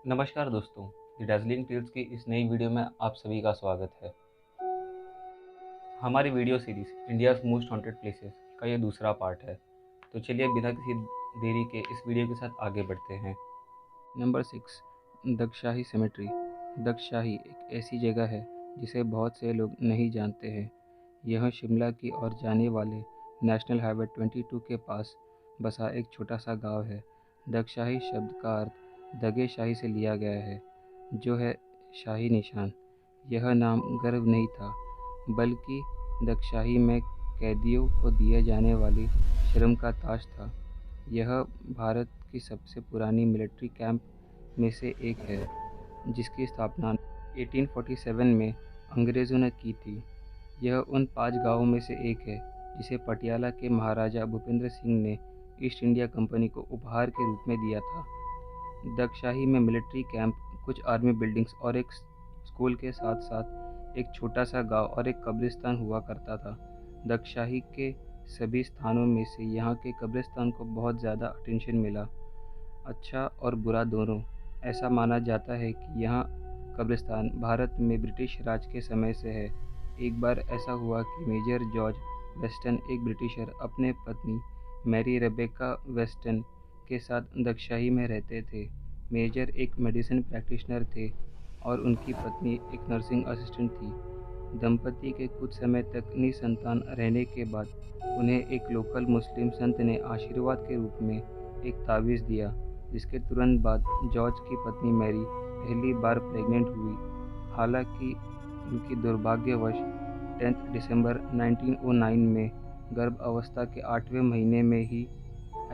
नमस्कार दोस्तों, the Darjeeling tales की इस नई वीडियो में आप सभी का स्वागत है। हमारी video series India's most haunted places का ये दूसरा पार्ट है। तो चलिए बिना किसी देरी के इस वीडियो के साथ आगे बढ़ते हैं। Number 6, दक्षशाही cemetery. दक्षशाही एक ऐसी जगह है जिसे बहुत से लोग नहीं जानते हैं। यह शिमला की ओर जाने वाले नेशनल हाईवे 22 के पास बसा एक छोटा सा गांव है। दक्षशाही शब्द का अर्थ दगे शाही से लिया गया है, जो है शाही निशान। यह नाम गर्व नहीं था, बल्कि दक्षशाही में कैदियों को दिए जाने वाली शर्म का ताज था। यह भारत की सबसे पुरानी मिलिट्री कैंप में से एक है, जिसकी स्थापना 1847 में अंग्रेज़ों ने की थी। यह उन 5 गाँवों में से एक है जिसे पटियाला के महाराजा भूपेंद्र सिंह ने ईस्ट इंडिया कंपनी को उपहार के रूप में दिया था। दक्षशाही में मिलिट्री कैंप, कुछ आर्मी बिल्डिंग्स और एक स्कूल के साथ साथ एक छोटा सा गांव और एक कब्रिस्तान हुआ करता था। दक्षशाही के सभी स्थानों में से यहाँ के कब्रिस्तान को बहुत ज़्यादा अटेंशन मिला, अच्छा और बुरा दोनों। ऐसा माना जाता है कि यहाँ कब्रिस्तान भारत में ब्रिटिश राज के समय से है। एक बार ऐसा हुआ कि मेजर जॉर्ज वेस्टन, एक ब्रिटिशर, अपने पत्नी मैरी रेबेका वेस्टन के साथ दक्षशाही में रहते थे। मेजर एक मेडिसिन प्रैक्टिशनर थे और उनकी पत्नी एक नर्सिंग असिस्टेंट थी। दंपति के कुछ समय तक निसंतान रहने के बाद उन्हें एक लोकल मुस्लिम संत ने आशीर्वाद के रूप में एक तावीज़ दिया, जिसके तुरंत बाद जॉर्ज की पत्नी मैरी पहली बार प्रेग्नेंट हुई। हालांकि उनकी दुर्भाग्यवश 10 दिसंबर 1909 में गर्भ अवस्था के 8वें महीने में ही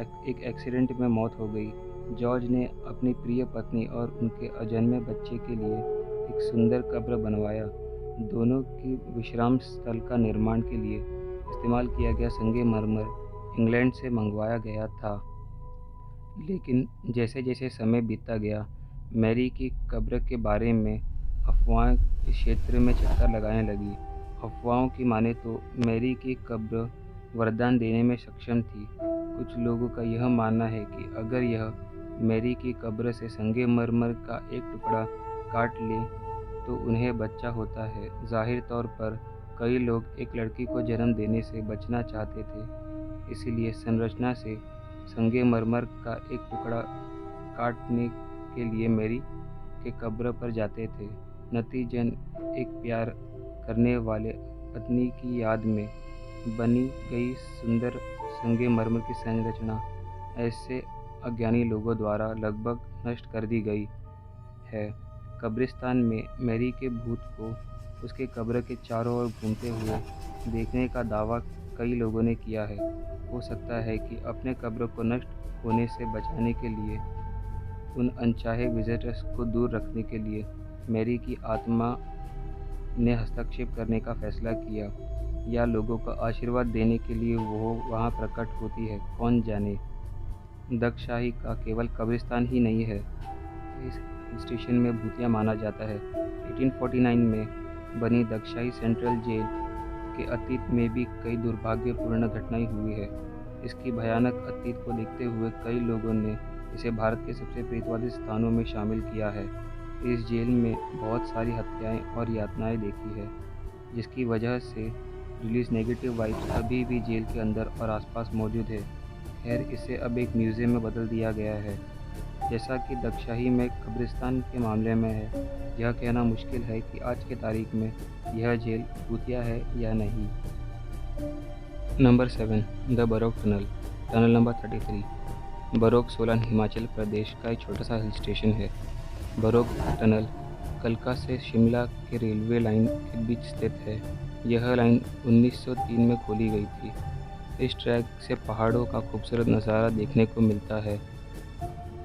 एक एक्सीडेंट में मौत हो गई। जॉर्ज ने अपनी प्रिय पत्नी और उनके अजन्मे बच्चे के लिए एक सुंदर कब्र बनवाया। दोनों की विश्राम स्थल का निर्माण के लिए इस्तेमाल किया गया संगमरमर इंग्लैंड से मंगवाया गया था। लेकिन जैसे जैसे समय बीतता गया, मैरी की कब्र के बारे में अफवाहें इस क्षेत्र में चक्कर लगाने लगी। अफवाहों की माने तो मैरी की कब्र वरदान देने में सक्षम थी। कुछ लोगों का यह मानना है कि अगर यह मैरी की कब्र से संगमरमर का एक टुकड़ा काट ले तो उन्हें बच्चा होता है। जाहिर तौर पर कई लोग एक लड़की को जन्म देने से बचना चाहते थे, इसलिए संरचना से संगमरमर का एक टुकड़ा काटने के लिए मैरी के कब्र पर जाते थे। नतीजन एक प्यार करने वाले पत्नी की याद में बनी गई सुंदर संगमरमर की संरचना ऐसे अज्ञानी लोगों द्वारा लगभग नष्ट कर दी गई है। कब्रिस्तान में मैरी के भूत को उसके कब्र के चारों ओर घूमते हुए देखने का दावा कई लोगों ने किया है। हो सकता है कि अपने कब्र को नष्ट होने से बचाने के लिए उन अनचाहे विजिटर्स को दूर रखने के लिए मैरी की आत्मा ने हस्तक्षेप करने का फैसला किया, या लोगों को आशीर्वाद देने के लिए वो वहाँ प्रकट होती है, कौन जाने। दक्षशाही का केवल कब्रिस्तान ही नहीं है, इस स्टेशन में भूतिया माना जाता है। 1849 में बनी दक्षशाही सेंट्रल जेल के अतीत में भी कई दुर्भाग्यपूर्ण घटनाएं हुई है। इसकी भयानक अतीत को देखते हुए कई लोगों ने इसे भारत के सबसे प्रेतवादी स्थानों में शामिल किया है। इस जेल में बहुत सारी हत्याएं और यातनाएं देखी है, जिसकी वजह से रिलीज नेगेटिव वाइब्स अभी भी जेल के अंदर और आसपास मौजूद है। खैर, इसे अब एक म्यूज़ियम में बदल दिया गया है। जैसा कि दक्षशाही में कब्रिस्तान के मामले में है, यह कहना मुश्किल है कि आज के तारीख में यह जेल भूतिया है या नहीं। Number 7, the baroque tunnel. Tunnel number 33। Baroque Solan, Himachal Pradesh का एक छोटा सा हिल स्टेशन है। बरोक टनल कलका से शिमला के रेलवे लाइन के बीच स्थित है। यह लाइन 1903 में खोली गई थी। इस ट्रैक से पहाड़ों का खूबसूरत नज़ारा देखने को मिलता है।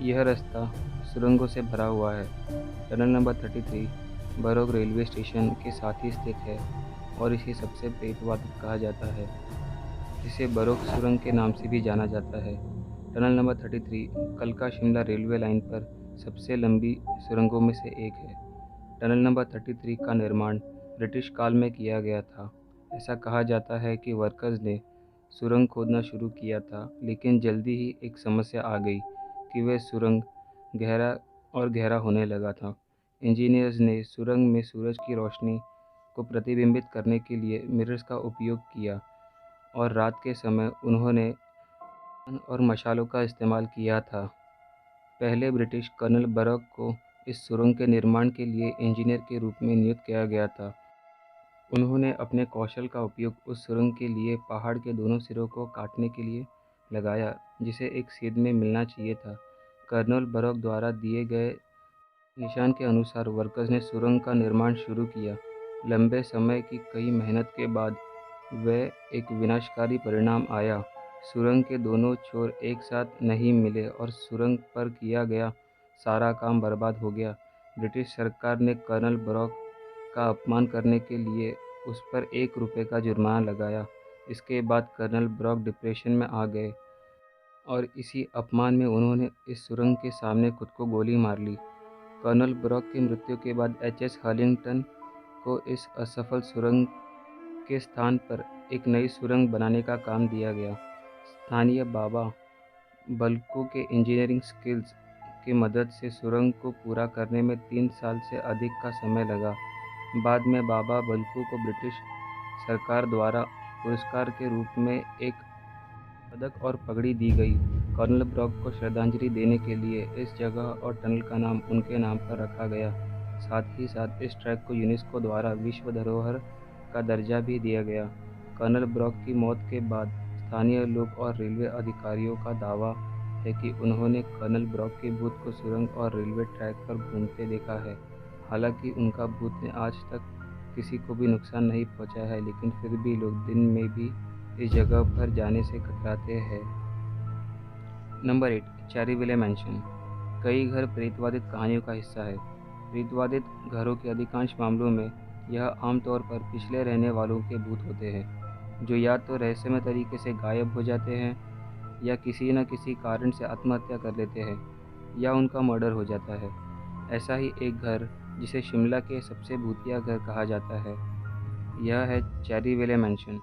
यह रास्ता सुरंगों से भरा हुआ है। Tunnel number 33 baroque railway station के साथ ही स्थित है और इसे सबसे प्रेतवादी कहा जाता है। इसे बरोक सुरंग के नाम से भी जाना जाता है। टनल नंबर 33 कलका शिमला रेलवे लाइन पर सबसे लंबी सुरंगों में से एक है। टनल नंबर 33 का निर्माण ब्रिटिश काल में किया गया था। ऐसा कहा जाता है कि वर्कर्स ने सुरंग खोदना शुरू किया था, लेकिन जल्दी ही एक समस्या आ गई कि वे सुरंग गहरा और गहरा होने लगा था। इंजीनियर्स ने सुरंग में सूरज की रोशनी को प्रतिबिंबित करने के लिए मिरर्स का उपयोग किया और रात के समय उन्होंने और मशालों का इस्तेमाल किया था। पहले ब्रिटिश कर्नल बरॉक को इस सुरंग के निर्माण के लिए इंजीनियर के रूप में नियुक्त किया गया था। उन्होंने अपने कौशल का उपयोग उस सुरंग के लिए पहाड़ के दोनों सिरों को काटने के लिए लगाया, जिसे एक सीध में मिलना चाहिए था। कर्नल बरॉक द्वारा दिए गए निशान के अनुसार वर्कर्स ने सुरंग का निर्माण शुरू किया। लंबे समय की कई मेहनत के बाद वह एक विनाशकारी परिणाम आया। सुरंग के दोनों छोर एक साथ नहीं मिले और सुरंग पर किया गया सारा काम बर्बाद हो गया। ब्रिटिश सरकार ने कर्नल बरॉक का अपमान करने के लिए उस पर ₹1 का जुर्माना लगाया। इसके बाद कर्नल बरॉक डिप्रेशन में आ गए और इसी अपमान में उन्होंने इस सुरंग के सामने खुद को गोली मार ली। कर्नल बरॉक की मृत्यु के बाद एचएस हर्लिंगटन को इस असफल सुरंग के स्थान पर एक नई सुरंग बनाने का काम दिया गया। स्थानीय बाबा बल्कू के इंजीनियरिंग स्किल्स की मदद से सुरंग को पूरा करने में 3 साल से अधिक का समय लगा। बाद में बाबा बल्कू को ब्रिटिश सरकार द्वारा पुरस्कार के रूप में एक पदक और पगड़ी दी गई। कर्नल बरॉक को श्रद्धांजलि देने के लिए इस जगह और टनल का नाम उनके नाम पर रखा गया। साथ ही साथ इस ट्रैक को यूनेस्को द्वारा विश्व धरोहर का दर्जा भी दिया गया। कर्नल बरॉक की मौत के बाद स्थानीय लोग और रेलवे अधिकारियों का दावा है कि उन्होंने कर्नल बरॉक के भूत को सुरंग और रेलवे ट्रैक पर घूमते देखा है। हालांकि उनका भूत ने आज तक किसी को भी नुकसान नहीं पहुंचाया है, लेकिन फिर भी लोग दिन में भी इस जगह पर जाने से कतराते हैं। Number 8, Cherryville mansion. कई घर प्रेतवादित कहानियों का हिस्सा है। प्रेतवादित घरों के अधिकांश मामलों में यह आमतौर पर पिछले रहने वालों के भूत होते हैं, जो या तो रहस्यमय तरीके से गायब हो जाते हैं या किसी न किसी कारण से आत्महत्या कर लेते हैं या उनका मर्डर हो जाता है। ऐसा ही एक घर, जिसे शिमला के सबसे भूतिया घर कहा जाता है, यह है चेरीविले मैंशन।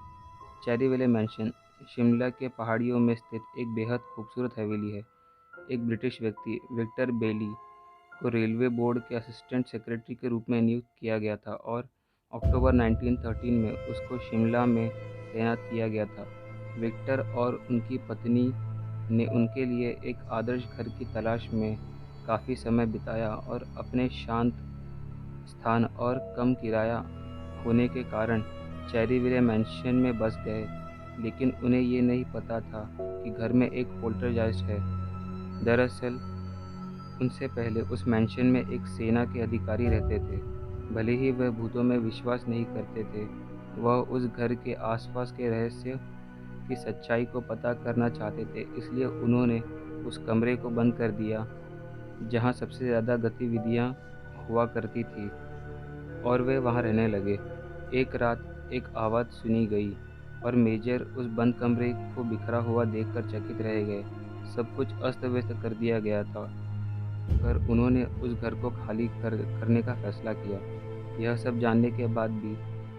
चेरीविले मैंशन शिमला के पहाड़ियों में स्थित एक बेहद खूबसूरत हवेली है। एक ब्रिटिश व्यक्ति विक्टर बेली को रेलवे बोर्ड के असिस्टेंट सेक्रेटरी के रूप में नियुक्त किया गया था और अक्टूबर 1913 में उसको शिमला में तैनात किया गया था। विक्टर और उनकी पत्नी ने उनके लिए एक आदर्श घर की तलाश में काफ़ी समय बिताया और अपने शांत स्थान और कम किराया होने के कारण चेरीविले मैंशन में बस गए, लेकिन उन्हें ये नहीं पता था कि घर में एक पोल्टरजाइस्ट है। दरअसल उनसे पहले उस मैंशन में एक सेना के अधिकारी रहते थे। भले ही वह भूतों में विश्वास नहीं करते थे, वह उस घर के आसपास के रहस्य की सच्चाई को पता करना चाहते थे। इसलिए उन्होंने उस कमरे को बंद कर दिया जहां सबसे ज़्यादा गतिविधियां हुआ करती थी और वे वहां रहने लगे। एक रात एक आवाज़ सुनी गई और मेजर उस बंद कमरे को बिखरा हुआ देखकर चकित रह गए। सब कुछ अस्त व्यस्त कर दिया गया था, पर उन्होंने उस घर को खाली करने का फैसला किया। यह सब जानने के बाद भी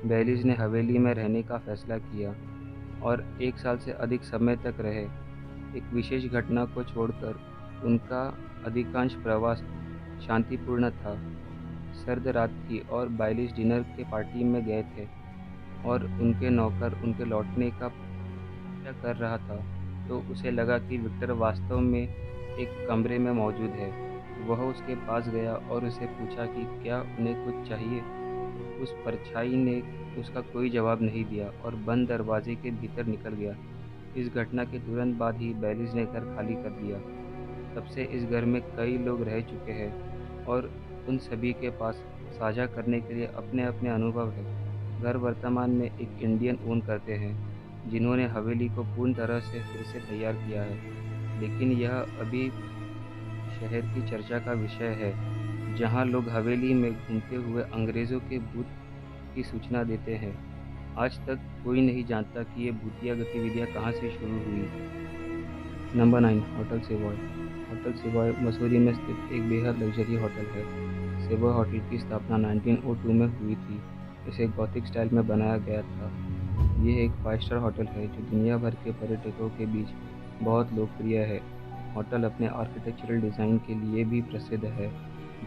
बेलीज ने हवेली में रहने का फैसला किया और 1 साल से अधिक समय तक रहे। एक विशेष घटना को छोड़कर उनका अधिकांश प्रवास शांतिपूर्ण था। सर्द रात थी और बेलीज डिनर के पार्टी में गए थे और उनके नौकर उनके लौटने का प्रतीक्षा कर रहा था, तो उसे लगा कि विक्टर वास्तव में एक कमरे में मौजूद है। वह उसके पास गया और उसे पूछा कि क्या उन्हें कुछ चाहिए। उस परछाई ने उसका कोई जवाब नहीं दिया और बंद दरवाजे के भीतर निकल गया। इस घटना के तुरंत बाद ही बेलीज ने घर खाली कर दिया। तब से इस घर में कई लोग रह चुके हैं और उन सभी के पास साझा करने के लिए अपने अपने अनुभव है। घर वर्तमान में एक इंडियन ओन करते हैं, जिन्होंने हवेली को पूर्ण तरह से फिर से तैयार किया है, लेकिन यह अभी शहर की चर्चा का विषय है, जहां लोग हवेली में घूमते हुए अंग्रेज़ों के भूत की सूचना देते हैं। आज तक कोई नहीं जानता कि ये भूतिया गतिविधियां कहां से शुरू हुई। Number 9, hotel Savoy. Hotel Savoy Mussoorie में स्थित एक बेहद लग्जरी होटल है। सेवॉय होटल की स्थापना 1902 में हुई थी। इसे गॉथिक स्टाइल में बनाया गया था। ये एक 5 स्टार होटल है जो दुनिया भर के पर्यटकों के बीच बहुत लोकप्रिय है। होटल अपने आर्किटेक्चरल डिज़ाइन के लिए भी प्रसिद्ध है।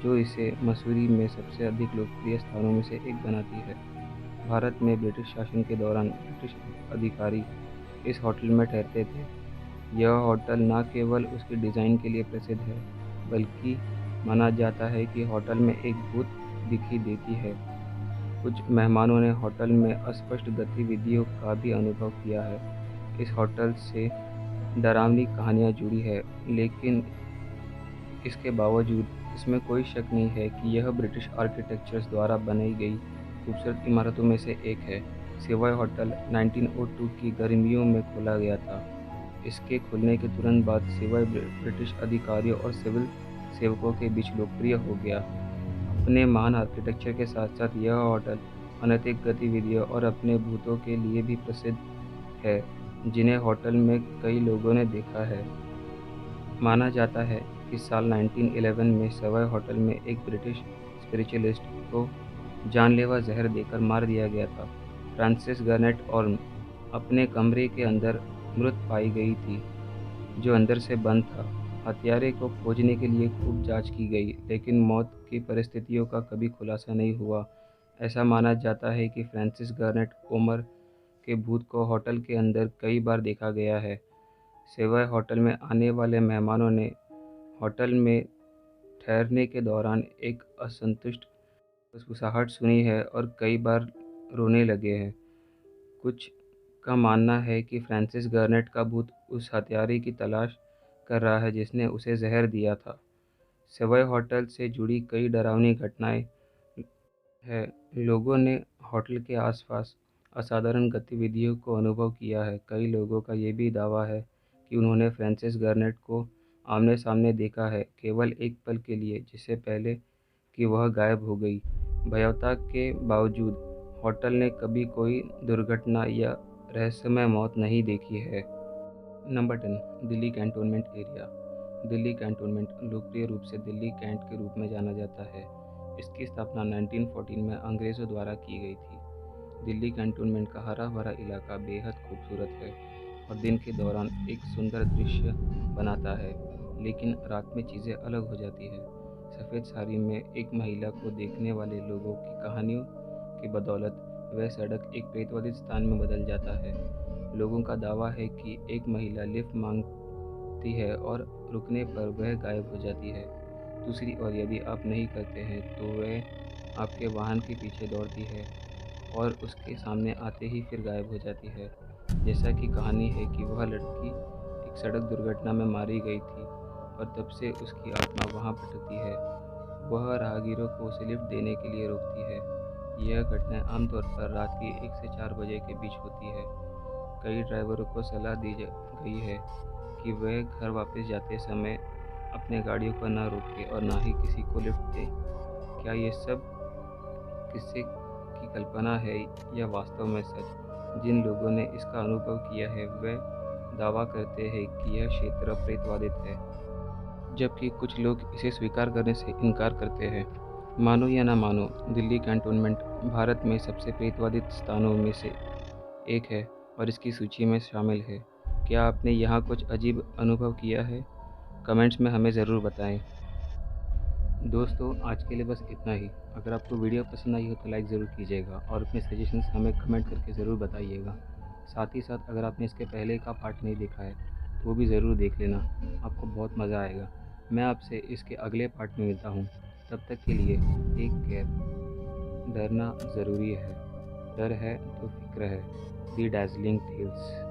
जो इसे मसूरी में सबसे अधिक लोकप्रिय स्थानों में से एक बनाती है। भारत में ब्रिटिश शासन के दौरान ब्रिटिश अधिकारी इस होटल में ठहरते थे। यह होटल न केवल उसके डिज़ाइन के लिए प्रसिद्ध है, बल्कि माना जाता है कि होटल में एक भूत दिखाई देती है। कुछ मेहमानों ने होटल में अस्पष्ट गतिविधियों का भी अनुभव किया है। इस होटल से डरावनी कहानियाँ जुड़ी हैं, लेकिन इसके बावजूद इसमें कोई शक नहीं है कि यह ब्रिटिश आर्किटेक्चर्स द्वारा बनाई गई खूबसूरत इमारतों में से एक है। सेवॉय होटल 1902 की गर्मियों में खोला गया था। इसके खुलने के तुरंत बाद सेवॉय ब्रिटिश अधिकारियों और सिविल सेवकों के बीच लोकप्रिय हो गया। अपने महान आर्किटेक्चर के साथ साथ यह होटल अनैतिक गतिविधियों और अपने भूतों के लिए भी प्रसिद्ध है, जिन्हें होटल में कई लोगों ने देखा है। माना जाता है कि साल 1911 में सेवॉय होटल में एक ब्रिटिश स्पिरिचुअलिस्ट को जानलेवा जहर देकर मार दिया गया था। फ्रांसिस गार्नेट और अपने कमरे के अंदर मृत पाई गई थी, जो अंदर से बंद था। हत्यारे को खोजने के लिए खूब जांच की गई, लेकिन मौत की परिस्थितियों का कभी खुलासा नहीं हुआ। ऐसा माना जाता है कि फ्रांसिस गार्नेट ओमर के भूत को होटल के अंदर कई बार देखा गया है। सेवॉय होटल में आने वाले मेहमानों ने होटल में ठहरने के दौरान एक असंतुष्ट फुसफुसाहट सुनी है और कई बार रोने लगे हैं। कुछ का मानना है कि फ्रांसिस गार्नेट का भूत उस हत्यारे की तलाश कर रहा है जिसने उसे जहर दिया था। सेवॉय होटल से जुड़ी कई डरावनी घटनाएं हैं। लोगों ने होटल के आसपास असाधारण गतिविधियों को अनुभव किया है। कई लोगों का ये भी दावा है कि उन्होंने फ्रांसिस गार्नेट को आमने सामने देखा है, केवल एक पल के लिए, जिससे पहले कि वह गायब हो गई। भयावहता के बावजूद होटल ने कभी कोई दुर्घटना या रहस्यमय मौत नहीं देखी है। Number 10, Delhi cantonment area. Delhi cantonment लोकप्रिय रूप से दिल्ली कैंट के रूप में जाना जाता है। इसकी स्थापना 1914 में अंग्रेज़ों द्वारा की गई थी। दिल्ली कैंटोनमेंट का हरा भरा इलाका बेहद खूबसूरत है और दिन के दौरान एक सुंदर दृश्य बनाता है, लेकिन रात में चीज़ें अलग हो जाती है। सफ़ेद साड़ी में एक महिला को देखने वाले लोगों की कहानियों की बदौलत वह सड़क एक प्रेतवादी स्थान में बदल जाता है। लोगों का दावा है कि एक महिला लिफ्ट मांगती है और रुकने पर वह गायब हो जाती है। दूसरी ओर यदि आप नहीं करते हैं तो वह आपके वाहन के पीछे दौड़ती है और उसके सामने आते ही फिर गायब हो जाती है। जैसा कि कहानी है कि वह लड़की एक सड़क दुर्घटना में मारी गई थी और तब से उसकी आत्मा वहां भटकती है। वह राहगीरों को उसे लिफ्ट देने के लिए रोकती है। यह घटना आमतौर पर रात के 1 से 4 बजे के बीच होती है। कई ड्राइवरों को सलाह दी गई है कि वे घर वापस जाते समय अपने गाड़ियों को न रोकें और ना ही किसी को लिफ्ट दें। क्या ये सब किस्से की कल्पना है या वास्तव में सच? जिन लोगों ने इसका अनुभव किया है वे दावा करते हैं कि यह क्षेत्र प्रेतवादित है, जबकि कुछ लोग इसे स्वीकार करने से इनकार करते हैं। मानो या ना मानो, दिल्ली कैंटोनमेंट भारत में सबसे प्रेतवादित स्थानों में से एक है और इसकी सूची में शामिल है। क्या आपने यहाँ कुछ अजीब अनुभव किया है? कमेंट्स में हमें ज़रूर बताएं। दोस्तों, आज के लिए बस इतना ही। अगर आपको वीडियो पसंद आई हो तो लाइक ज़रूर कीजिएगा और अपने सजेशंस हमें कमेंट करके ज़रूर बताइएगा। साथ ही साथ अगर आपने इसके पहले का पार्ट नहीं देखा है तो वो भी ज़रूर देख लेना, आपको बहुत मज़ा आएगा। मैं आपसे इसके अगले पार्ट में मिलता हूँ। तब तक के लिए टेक केयर। डरना ज़रूरी है, डर है तो फिक्र है। दी डैज़लिंग टेल्स।